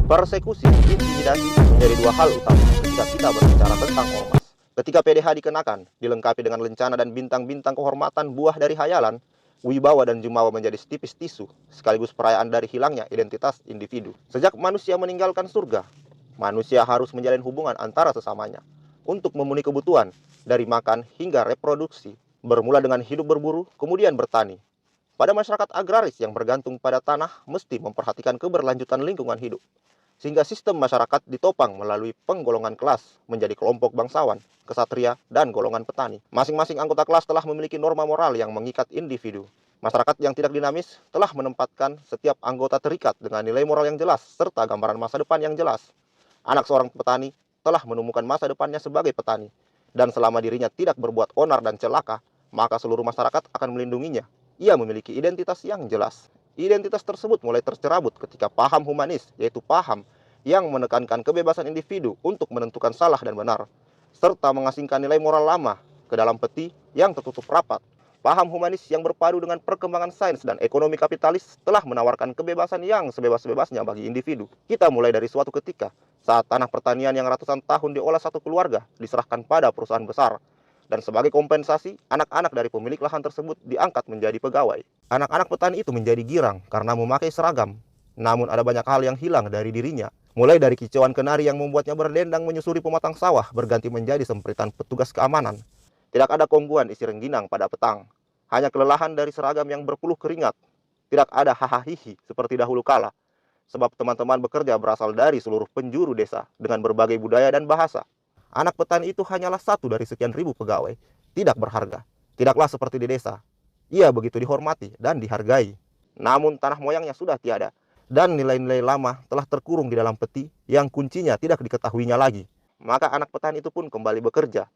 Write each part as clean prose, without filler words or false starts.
Persekusi, intimidasi menjadi dua hal utama ketika kita berbicara tentang ormas. Ketika PDH dikenakan, dilengkapi dengan lencana dan bintang-bintang kehormatan buah dari hayalan, wibawa dan jumawa menjadi setipis tisu, sekaligus perayaan dari hilangnya identitas individu. Sejak manusia meninggalkan surga, manusia harus menjalin hubungan antara sesamanya untuk memenuhi kebutuhan dari makan hingga reproduksi, bermula dengan hidup berburu, kemudian bertani. Pada masyarakat agraris yang bergantung pada tanah, mesti memperhatikan keberlanjutan lingkungan hidup, sehingga sistem masyarakat ditopang melalui penggolongan kelas menjadi kelompok bangsawan, kesatria, dan golongan petani. Masing-masing anggota kelas telah memiliki norma moral yang mengikat individu. Masyarakat yang tidak dinamis telah menempatkan setiap anggota terikat dengan nilai moral yang jelas serta gambaran masa depan yang jelas. Anak seorang petani telah menemukan masa depannya sebagai petani, dan selama dirinya tidak berbuat onar dan celaka, maka seluruh masyarakat akan melindunginya. Ia memiliki identitas yang jelas. Identitas tersebut mulai tercerabut ketika paham humanis, yaitu paham yang menekankan kebebasan individu untuk menentukan salah dan benar, serta mengasingkan nilai moral lama ke dalam peti yang tertutup rapat. Paham humanis yang berpadu dengan perkembangan sains dan ekonomi kapitalis telah menawarkan kebebasan yang sebebas-bebasnya bagi individu. Kita mulai dari suatu ketika saat tanah pertanian yang ratusan tahun diolah satu keluarga diserahkan pada perusahaan besar. Dan sebagai kompensasi, anak-anak dari pemilik lahan tersebut diangkat menjadi pegawai. Anak-anak petani itu menjadi girang karena memakai seragam. Namun ada banyak hal yang hilang dari dirinya. Mulai dari kicauan kenari yang membuatnya berdendang menyusuri pematang sawah berganti menjadi sempritan petugas keamanan. Tidak ada kongguan isi rengginang pada petang. Hanya kelelahan dari seragam yang berpuluh keringat. Tidak ada hahaha seperti dahulu kala. Sebab teman-teman bekerja berasal dari seluruh penjuru desa dengan berbagai budaya dan bahasa. Anak petani itu hanyalah satu dari sekian ribu pegawai, tidak berharga, tidaklah seperti di desa. Ia begitu dihormati dan dihargai. Namun tanah moyangnya sudah tiada, dan nilai-nilai lama telah terkurung di dalam peti yang kuncinya tidak diketahuinya lagi. Maka anak petani itu pun kembali bekerja.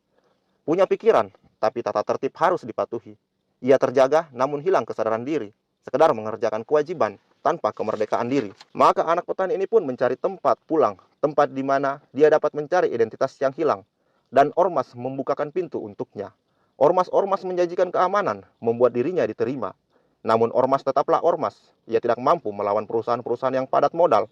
Punya pikiran, tapi tata tertib harus dipatuhi. Ia terjaga namun hilang kesadaran diri, sekedar mengerjakan kewajiban tanpa kemerdekaan diri. Maka anak petani ini pun mencari tempat pulang, tempat di mana dia dapat mencari identitas yang hilang. Dan ormas membukakan pintu untuknya. Ormas-ormas menjanjikan keamanan, membuat dirinya diterima. Namun ormas tetaplah ormas. Ia tidak mampu melawan perusahaan-perusahaan yang padat modal.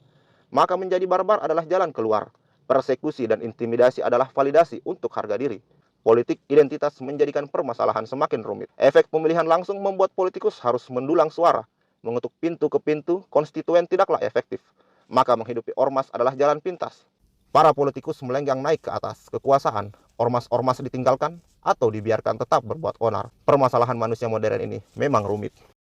Maka menjadi barbar adalah jalan keluar. Persekusi dan intimidasi adalah validasi untuk harga diri. Politik identitas menjadikan permasalahan semakin rumit. Efek pemilihan langsung membuat politikus harus mendulang suara. Mengetuk pintu ke pintu, konstituen tidaklah efektif. Maka menghidupi ormas adalah jalan pintas. Para politikus melenggang naik ke atas kekuasaan. Ormas-ormas ditinggalkan atau dibiarkan tetap berbuat onar. Permasalahan manusia modern ini memang rumit.